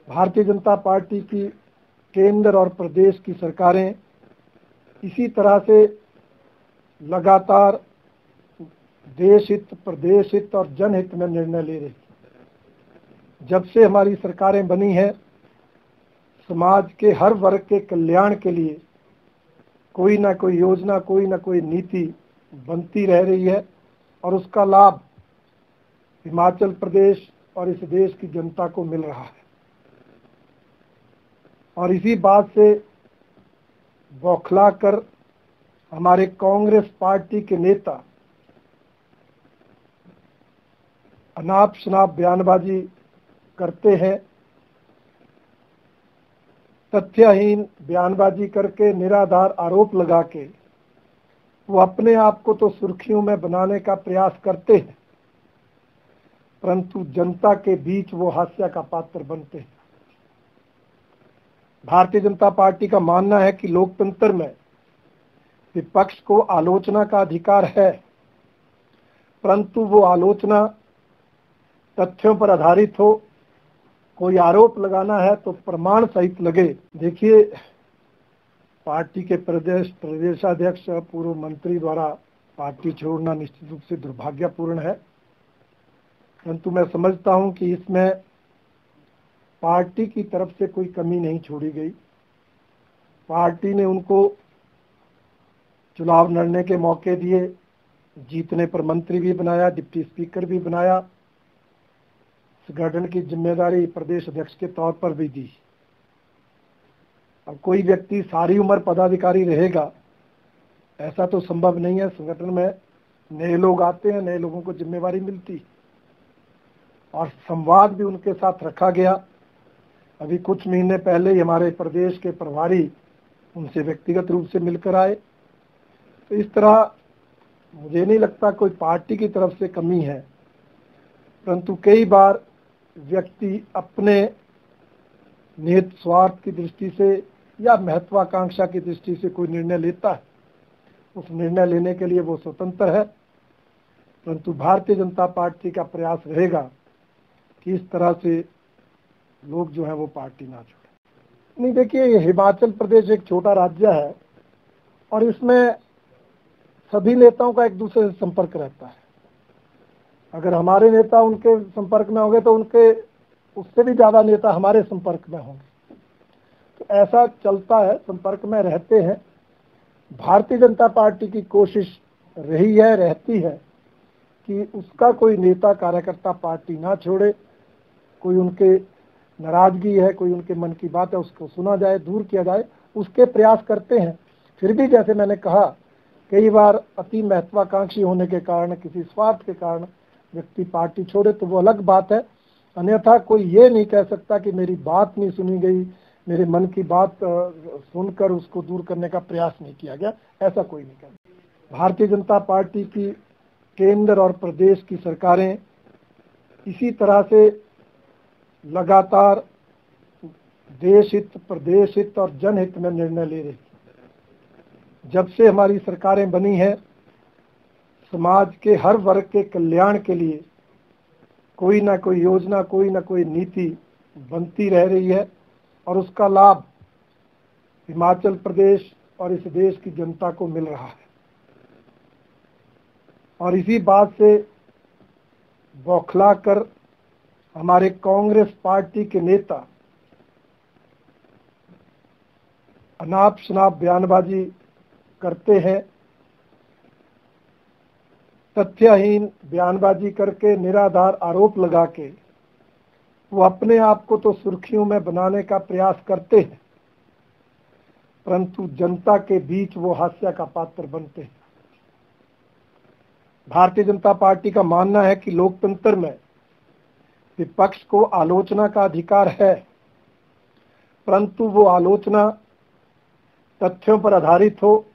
Bharatiya Janata party की केंद्र और प्रदेश की सरकारें इसी तरह से लगातार देश हित, प्रदेश हित और जनहित में निर्णय ले रही। जब से हमारी सरकारें बनी हैं, समाज के हर वर्ग के कल्याण के लिए कोई ना कोई योजना, कोई ना कोई नीति बनती रह रही है और उसका लाभ हिमाचल प्रदेश और इस देश की जनता को मिल रहा है। और इसी बात से बौखला कर हमारे कांग्रेस पार्टी के नेता अनाप शनाप बयानबाजी करते हैं, तथ्यहीन बयानबाजी करके, निराधार आरोप लगा के वो अपने आप को तो सुर्खियों में बनाने का प्रयास करते हैं, परंतु जनता के बीच वो हास्य का पात्र बनते हैं। भारतीय जनता पार्टी का मानना है कि लोकतंत्र में विपक्ष को आलोचना का अधिकार है, परंतु वो आलोचना तथ्यों पर आधारित हो। कोई आरोप लगाना है तो प्रमाण सहित लगे। देखिए, पार्टी के प्रदेशाध्यक्ष पूर्व मंत्री द्वारा पार्टी छोड़ना निश्चित रूप से दुर्भाग्यपूर्ण है, परंतु मैं समझता हूं कि इसमें पार्टी की तरफ से कोई कमी नहीं छोड़ी गई। पार्टी ने उनको चुनाव लड़ने के मौके दिए, जीतने पर मंत्री भी बनाया, डिप्टी स्पीकर भी बनाया, संगठन की जिम्मेदारी प्रदेश अध्यक्ष के तौर पर भी दी। अब कोई व्यक्ति सारी उम्र पदाधिकारी रहेगा ऐसा तो संभव नहीं है। संगठन में नए लोग आते हैं, नए लोगों को जिम्मेवारी मिलती और संवाद भी उनके साथ रखा गया। अभी कुछ महीने पहले ही हमारे प्रदेश के प्रभारी उनसे व्यक्तिगत रूप से मिलकर आए। तो इस तरह मुझे नहीं लगता कोई पार्टी की तरफ से कमी है, परंतु कई बार व्यक्ति अपने निहित स्वार्थ की दृष्टि से या महत्वाकांक्षा की दृष्टि से कोई निर्णय लेता है। उस निर्णय लेने के लिए वो स्वतंत्र है, परंतु भारतीय जनता पार्टी का प्रयास रहेगा कि इस तरह से लोग जो है वो पार्टी ना छोड़ें। नहीं, देखिए, ये हिमाचल प्रदेश एक छोटा राज्य है और इसमें सभी नेताओं का एक दूसरे से संपर्क रहता है। अगर हमारे नेता उनके संपर्क में होंगे तो उनके उससे भी ज़्यादा नेता हमारे संपर्क में होंगे। तो ऐसा चलता है, संपर्क में रहते हैं। भारतीय जनता पार्टी की कोशिश रही है, रहती है कि उसका कोई नेता कार्यकर्ता पार्टी ना छोड़े। कोई उनके नाराजगी है, कोई उनके मन की बात है, उसको सुना जाए, दूर किया जाए, उसके प्रयास करते हैं। फिर भी जैसे मैंने कहा, कई बार अति महत्वाकांक्षी होने के कारण, किसी स्वार्थ के कारण व्यक्ति पार्टी छोड़े तो वो अलग बात है। अन्यथा कोई ये नहीं कह सकता कि मेरी बात नहीं सुनी गई, मेरे मन की बात सुनकर उसको दूर करने का प्रयास नहीं किया गया, ऐसा कोई नहीं कहता। भारतीय जनता पार्टी की केंद्र और प्रदेश की सरकारें इसी तरह से लगातार देश हित, प्रदेश हित और जनहित में निर्णय ले रही। जब से हमारी सरकारें बनी हैं, समाज के हर वर्ग के कल्याण के लिए कोई ना कोई योजना, कोई ना कोई नीति बनती रह रही है और उसका लाभ हिमाचल प्रदेश और इस देश की जनता को मिल रहा है। और इसी बात से बौखला कर हमारे कांग्रेस पार्टी के नेता अनाप शनाप बयानबाजी करते हैं, तथ्यहीन बयानबाजी करके, निराधार आरोप लगा के वो अपने आप को तो सुर्खियों में बनाने का प्रयास करते हैं, परंतु जनता के बीच वो हास्य का पात्र बनते हैं। भारतीय जनता पार्टी का मानना है कि लोकतंत्र में विपक्ष को आलोचना का अधिकार है, परंतु वो आलोचना तथ्यों पर आधारित हो।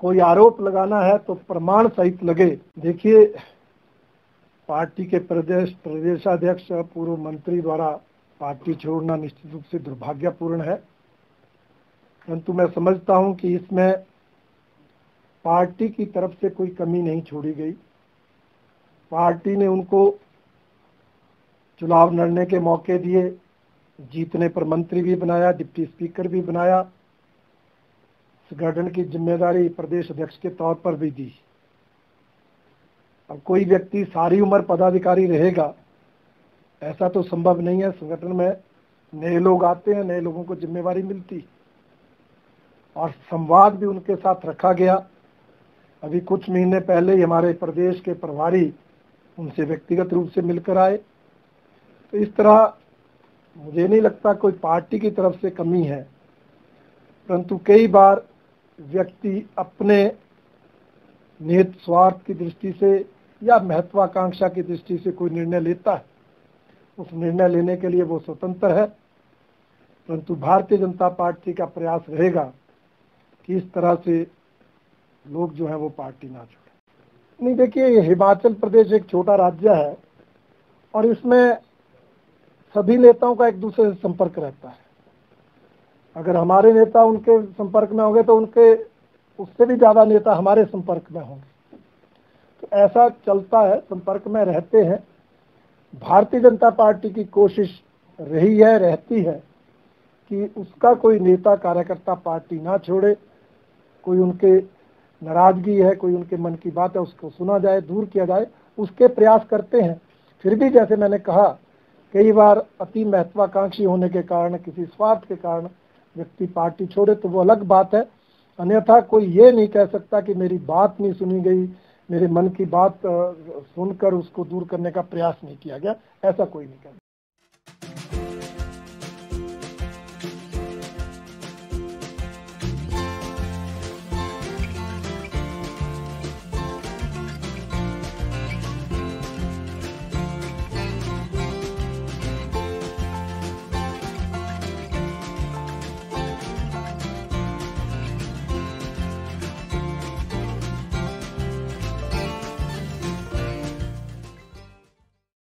कोई आरोप लगाना है तो प्रमाण सहित लगे। देखिए, पार्टी के प्रदेशाध्यक्ष पूर्व मंत्री द्वारा पार्टी छोड़ना निश्चित रूप से दुर्भाग्यपूर्ण है, परंतु मैं समझता हूं कि इसमें पार्टी की तरफ से कोई कमी नहीं छोड़ी गई। पार्टी ने उनको चुनाव लड़ने के मौके दिए, जीतने पर मंत्री भी बनाया, डिप्टी स्पीकर भी बनाया, संगठन की जिम्मेदारी प्रदेश अध्यक्ष के तौर पर भी दी। अब कोई व्यक्ति सारी उम्र पदाधिकारी रहेगा ऐसा तो संभव नहीं है। संगठन में नए लोग आते हैं, नए लोगों को जिम्मेवारी मिलती और संवाद भी उनके साथ रखा गया। अभी कुछ महीने पहले ही हमारे प्रदेश के प्रभारी उनसे व्यक्तिगत रूप से मिलकर आए। तो इस तरह मुझे नहीं लगता कोई पार्टी की तरफ से कमी है, परंतु कई बार व्यक्ति अपने निहित स्वार्थ की दृष्टि से या महत्वाकांक्षा की दृष्टि से कोई निर्णय लेता है। उस निर्णय लेने के लिए वो स्वतंत्र है, परंतु भारतीय जनता पार्टी का प्रयास रहेगा कि इस तरह से लोग जो है वो पार्टी ना छोड़ें। नहीं, देखिए, ये हिमाचल प्रदेश एक छोटा राज्य है और इसमें सभी नेताओं का एक दूसरे से संपर्क रहता है। अगर हमारे नेता उनके संपर्क में होंगे तो उनके उससे भी ज़्यादा नेता हमारे संपर्क में होंगे। तो ऐसा चलता है, संपर्क में रहते हैं। भारतीय जनता पार्टी की कोशिश रही है, रहती है कि उसका कोई नेता कार्यकर्ता पार्टी ना छोड़े। कोई उनके नाराजगी है, कोई उनके मन की बात है, उसको सुना जाए, दूर किया जाए, उसके प्रयास करते हैं। फिर भी जैसे मैंने कहा, कई बार अति महत्वाकांक्षी होने के कारण, किसी स्वार्थ के कारण व्यक्ति पार्टी छोड़े तो वो अलग बात है। अन्यथा कोई ये नहीं कह सकता कि मेरी बात नहीं सुनी गई, मेरे मन की बात सुनकर उसको दूर करने का प्रयास नहीं किया गया, ऐसा कोई नहीं कहता।